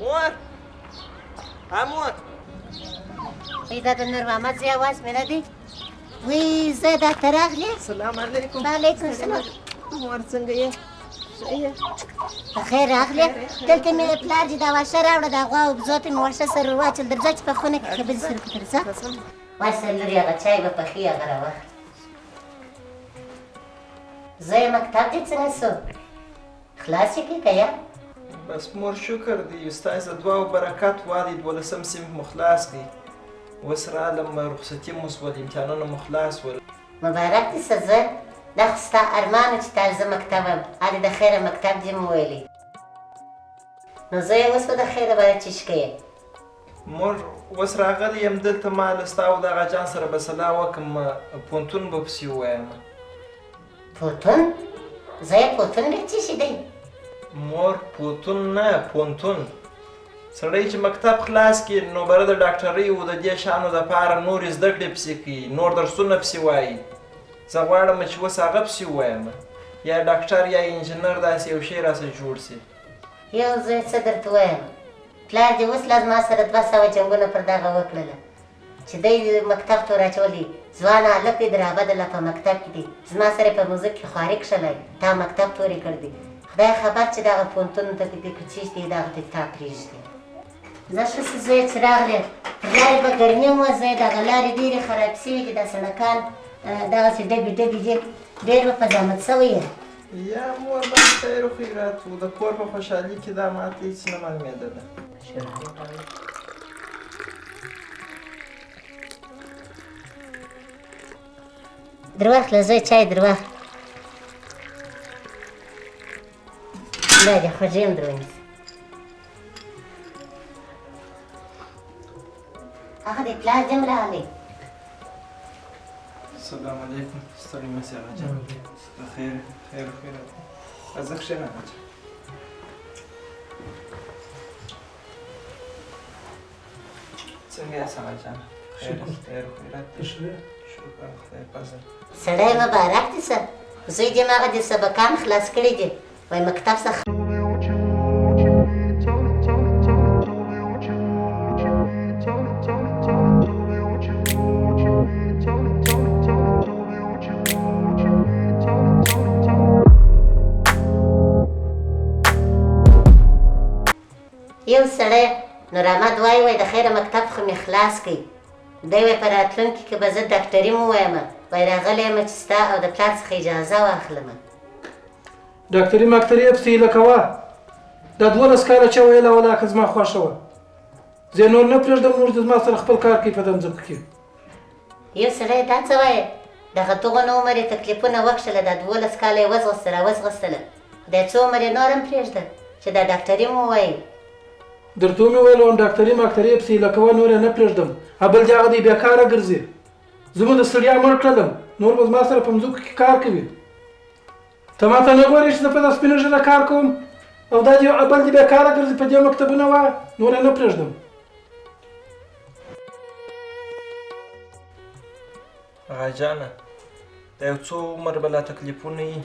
مور مور ای دا د نور محمد زی اواز مې نه دی وی زه دا ته راغلې السلام علیکم وعلیکم السلام مور څنګه یې په خیر راغلې دلته مې پلار دې دا واښه راوړه د غوا او بزو ته مې واښه سره واچول درځه چې په خونه کې خبرې سره کوو ځه وایسه لورې هغه چای به پخي هغه راوخت زه یې مکتب دې څنګه سو خلاص یې کړې که یا بس مور شکر دی ستاسو د دعاو برکت وادي 12 صنف مو خلاص دی اوس رالم رخصتي مو شول امتحانونه مو خلاص ول مبارک دې شه زه دا خو ستا ارمان و چې تا زه مکتب یم هلې د خیره مکتب دې مو ویلی نو زه یې اوس به د خیره باید چیش کوې مور اوس راغلی یم دلته ما له ستا او دغه جان سره به سلا وکړم پوهنتون به پسې ووایم پوهنتون زه یې پوهنتون دې څه شي دی مور پوهنتون نه پوهنتون سړی چې مکتب خلاص کړي نو بره د ډاکټرۍ و د دې شیانو دپاره نورې زده کړې پسې کوي نور درسونه پسې وایي زه غواړم چې اوس هغه پسې ووایم یا ډاکټر یا انجینر داسې یو شی راسره جوړ سي یو زه څه درته ووایم پلار دې اوس لا زما سره 200 جنګونه پر دغه وکړله چې دی مکتب ته راچولی ځوان هلک دی د رابدله په مکتب کې دی زما سره په موزیک کې خواري کښلی تا مکتب تورې کړ دی خدای خبر چې دغه پوهنتون ته دې که چیش دی دغه ته تا پرېږدي زه ښه څه زویه چې راغلی پر لارې به ګرمي هم وه زویه دغه لارې ډېرې خراب شوي دي دا سړکان دغسې ډبې ډبې دي ډېر به په زحمت شوی یم یا مور باندې خیر و خیرات و د کور په خوشحالي کې دا ماته هېڅ نه معلومېدله درواخله زوی چای درواخله دا دې خوږې هم در ونیسه هغه دې پلار دې هم راغلی السلام علیکم ستړي مه شئ هغه جان خیر خیر و خیرات راځه کښېنه هغه جان څنګه یاست هغه جان خیر و خیرات شکر خدای فضل سړی مبارک دې شه زوی دې هغه دې سبقان خلاص کړي دي وایي مکتب څخه یو سړی نور احمد وایي د خیره مکتب خو مې خلاص کړي دی وایي په راتلونکي کې به زه ډاکټري مو ووایم وایي راغلی یم چې ستا او د پلار څخه اجازه واخلم ډاکټري ماکټري یې پسې هیله کوه دا 12 کاله چا ویله ولاکه زما خوښه وه زه نور نه پرېږدم نور زما سره خپل کار کوي په دې مځکو کې یو سړی دا څه وایي دغه دغونه عمر یې تکلیفونه وکښله دا 12 کاله یې وزغستله خدای څو عمر یې نور هم پرېږده چې دا ډاکټري مو ووایي درته ومې ویل وم ډاکټري ماکټري یې پسې هیله کوه نور یې نه پرېږدم بل دې هغه دی بېکاره ګرځي زموږ د ستړیا مړ کړلم نور به زما سره په مځکو کې کار کوي ته ماته نه ګورې چې زه په دا سپینه ږیره کار کوم او دا دې بل دې بېکاره ګرځي په دې مکتبونه وایه نور یې نه پرېږدم هغه جانه دا یو څو عمر به لا تکلیفونه وي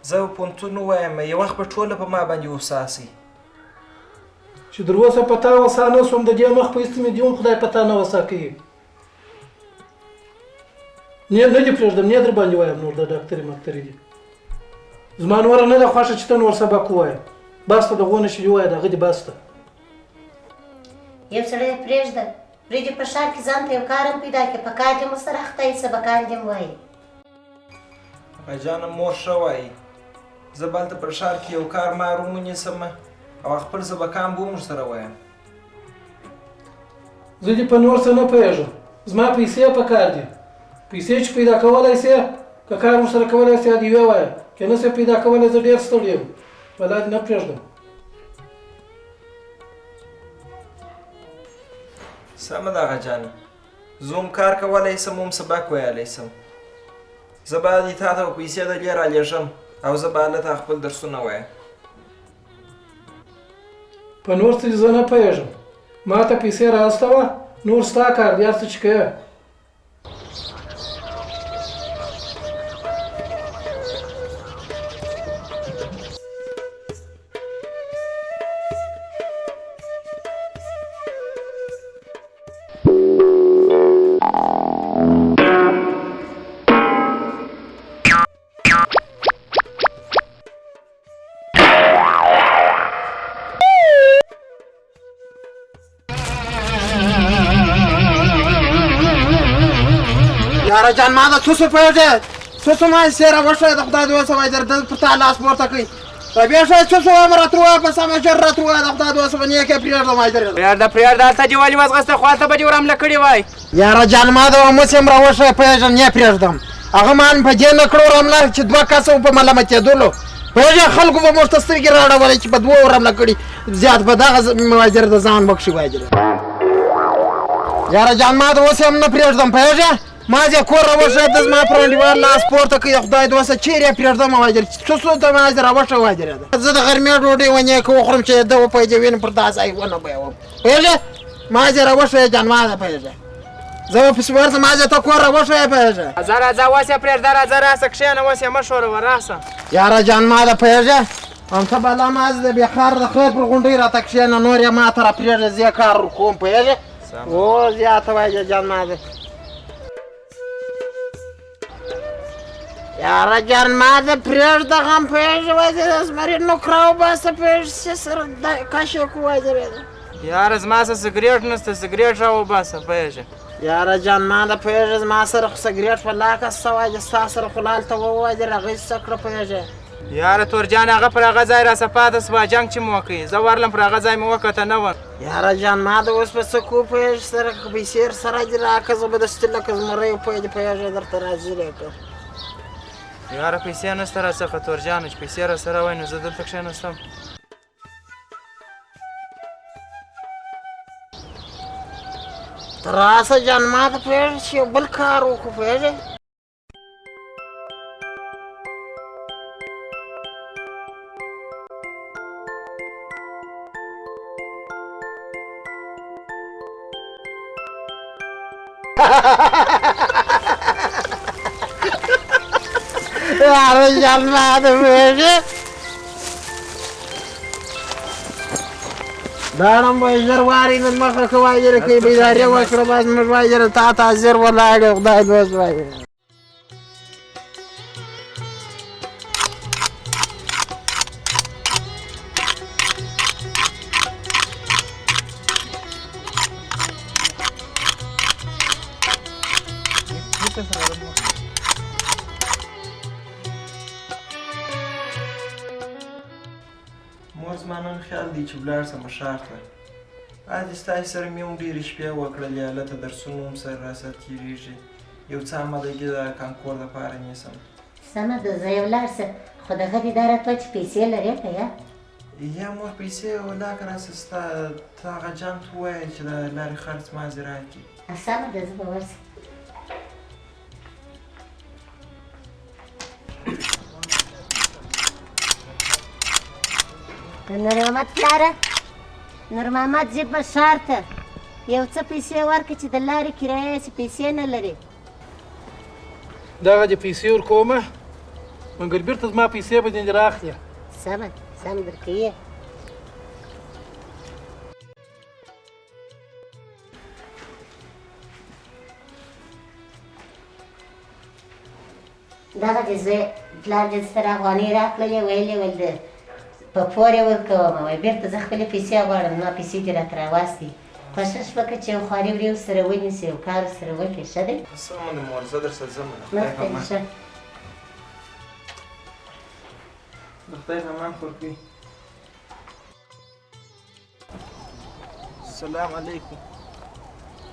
زه به پوهنتون ووایم یو وخت به ټوله په ما باندې وساسي چې در اوسه په تا وسا نه شوم د دې مخ په ایستې مې دې هم خدای په تا نه وسا کوي نه دې پرېږدم نه در باندې وایم نور د ډاکټري ماکټري دي زما نوره نه ده خوښه چې ته نور سبق ووایه بس ته دغونه چې دې ووایه د هغه دې بس ته یو سړی یې پرېږده پرېږدي په ښار کې ځان ته یو کار هم پیدا کړي په کار دې مو سره اخته یي سبقان دې هم وایي هغه جانه مور ښه وایي زه به هلته پر ښار کې یو کار مار ونیسم او خپل سبقان به هم ورسره وایم زه دې په نور څه نه پوهېږم زما پیسې په کار دي پیسې چې پیدا کولی سې که کار ورسره کولی سې دې ویې وایه که نه سې پیدا کولی زه ډېر ستړی یم بلا دې نه پرېږدم سمه ده هغه جانه زه هم کار کولی سم هم سبق ویلی سم زه به دې تا ته پیسې د دې رالېږم او زه به هلته خپل درسونه وایم په نور څه زه نه پوهېږم ما ته پیسې راستوه نور ستا کار دی هر څه چې کوې یاره جان ما د څه پوهېږې څه ما سیره وشوې د خدای د وسه وایي در پر تا لاس پورته کوي بیا شاید څه وایم راته ووایه په سمه ژر راته ووایه د خدای د وسه به نیکې پرېږدم وایي پرېږده هلته دې ولې وځغسته خوا ته به دې ورحمله کړې وای یاره جان ما د اومس یم راوښیه پوهېږم نه پرېږدم هغه مان په دې نه کړو رمله چې دوه کسه په ملامتېدلو پوهېږې خلکو به موږ ته سترګې راړولې چې په دوو رمله کړي زیات به دغه مهاجر د ځان بخښي وایي یاره جان ما د اوس هم نه پرېږدم پوهېږې ما دې کور راوښیه د زما پر انډیوال لاس پورته کوي د خدای د وسه چیرې یې پرېږدم وایي څه ته ما دې راوښه وایي زه د غرمې ډوډۍ ونیکه وخورم چې ده وپوهېږې وینم پر دا ځای ونه بویوم پوهېږې ما دې راوښیه جان ما ده پوهېږې زه به پسې ورځم ما دې ته کور راوښیه پوهېږې راځه اوس یې پرېږده راځه راسه کښېنه اوس یې مه ښوروه راسه یاره جان ما ده پوهېږې همته بلا ما د بېخار د خیر پر غونډۍ راته کښېنه نور یې ما ته را پرېږده زه یې کار کوم پوهېږې او زیاته وایي جان ما ده یاره جان ما ده پرېږده هم پوهېږې وایي د زمري نوک راوباسه پوهېږې چې سره کش یې کړو وایي یاره زما سره سګرېټ نشته سګرېټ راوباسه پوهېږې یاره جان ما ده پوهېږې زما سره خو سګرېټ په لاکه څه وایي ستا سره خو لالته ووایي هغې څه کړه پوهېږې یاره تورجان هغه پر هغه ځای راسه پاته سوه جنګ چې مو وکړي زه ورلم پر هغه ځای مې وکته نه وم یاره جان ما د اوس په څه کوو پوهېږې سره که پیسې سره دې راکړه زه به دستي لکه زمری پوهېږې درته راځیرې کړم یاره پیسې نشته راڅخه تورجانه چې پیسې راسره وای نو زه دلته کښېنستم ته راسه جان ما ته پوهېږې چې یو بل کار وکړو پوهېږې یاره جان ما ته پوهېږې دا نن به ژر واري نن مخه که وایي که بیداري وکړه بس موږ وایي تا ته ژر ولاړې خدای دوست وایي مور زما نن خیال دی چې ولاړ شم ښار ته عادي ستاسې سره مې هم ډېرې شپې وکړلې هلته درسونه هم سره راسره تېرېږي یو څه آمادګي د کانکور دپاره نیسم سمه ده ځه یې ولاړ شه خو دغه دې دا راته وایه چې پیسې لرې که یا یا مور پیسې ولاکه راسه ستا ته هغه جان ته ووایه چې د لارې خرڅ مازې راکړي سمه ده زه به ورشم نور محمد پلاره نور محمد ځي به ښار ته یو څه پیسې ورکړه چې د لارې کرایه چې پیسې نه لري دغه دې پیسې ورکومه مګر بېرته زما پیسې به دې راخلې سمه سم درکوي دغه دې زوی پلار دې سره افغانۍ راکړلې ویلې ول د په پور یې ورکوم وایي بېرته زه خپلې پیسې غواړم زما پیسې دې راته راواستې کوشش وکړه چې یو خواري وړي ورسره ونیسې یو کار ورسره وکړې ښه دی سمه ده مور زه درسره ځم مخکې دې ښه د خدای په امان خور کوي السلام علیکم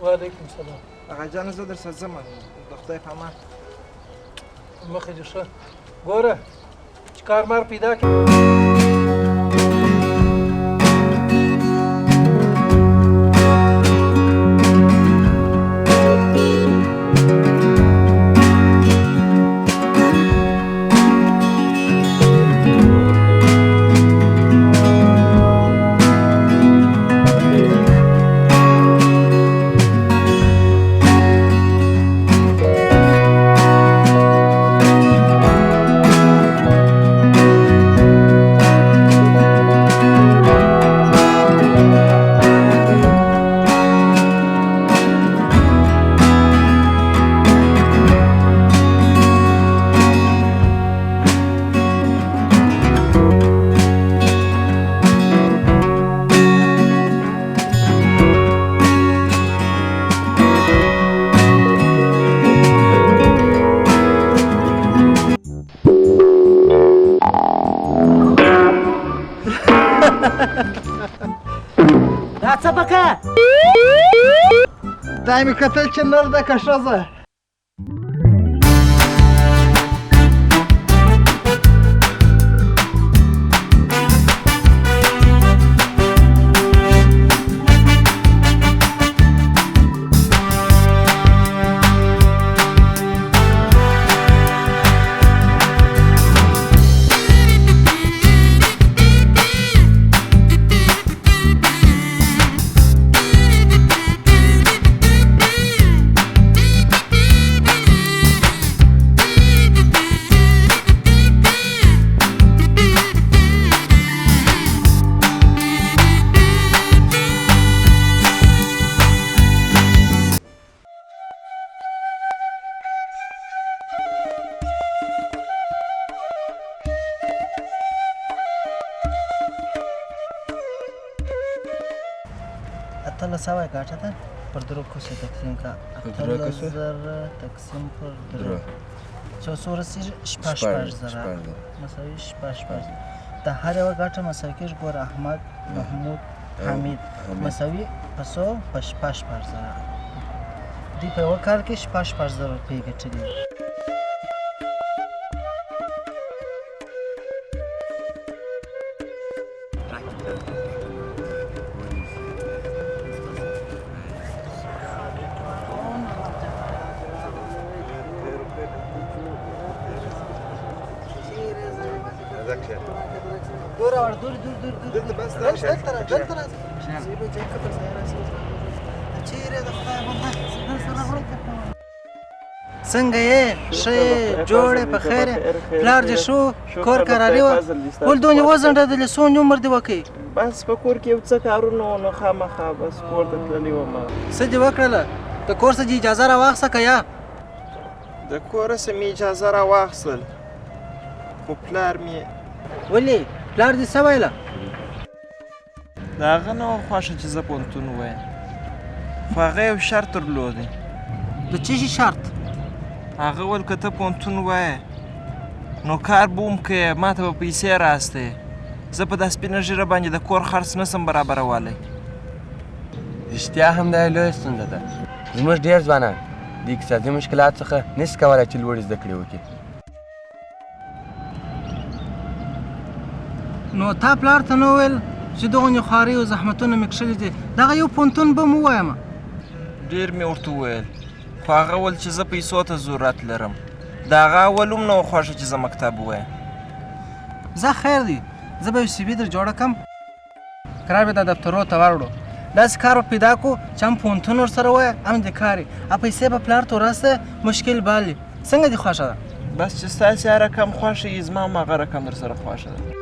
وعلیکم سلام هغه جانه زه درسره ځم د خدای په امان مخې دې ښه ګوره چې کار مار پیدا کړي دا څه پکه دا مې کتل چې نر ده که ښځه اتلس سوه ګټه ده پر درو کسو تقسیم کا اتلس زره تقسیم پر درو څو څو رسیږي شپږ زره مساوي شپږ د هر یوه ګټه مساوي کېږي ګوره احمد محمود حمید مساوي په څو په شپږ زره دوی په یوه کال کې شپږ زره روپۍ ګټلي څنګه یې ښه یې جوړ یې په خیر یې پلار دې شو کور کراري وه ولې دونې وځنډېدلې څومره عمر دې وکړ بس په کور کې یو څه کارونه وو نو خامخا بس کور ته تللې وم څه دې وکړله د کور څه دې اجازه راواخیسته که یا د کوره څه مې اجازه راواخیستل خو پلار مې ولې پلار دې څه ویله د هغه نه وه خوښه چې زه پوهنتون ووایم خو هغه یو شرط درلودی د څه شي شرط هغه ویل که ته پوهنتون ووایې نو کار به وکړې ما ته به پیسې راستې زه په دا سپینه ږیره باندې د کور خرڅ نه شم برابرولی رښتیا هم دا یو لویه ستونزه ده زموږ ډېر ځوانان د اقتصادي مشکلاتو څخه نشي کولی چې لوړې زده کړې وکړي نو تا پلار ته نه وویل چې دغونې خوارۍ او زحمتونه مې کښلي دي دغه یو پوهنتون به م ووایم ډېر مې ورته وویل خو هغه ویل چې زه پیسو ته ضرورت لرم د هغه اول هم نه وه خوښه چې زه مکتب ووایم زه خیر دی زه به یو سی وي در جوړه کړم قرار به دا دفترو ته وروړو داسې کار به پیدا کړو چې هم پوهنتون ورسره وایه هم د کار یې پیسې به پلار ته ورسته مشکل بال څنګه دې خوښه ده بس چې ستاسې هر رقم خوښه وي زما هم هغه رقم در سره خوښه ده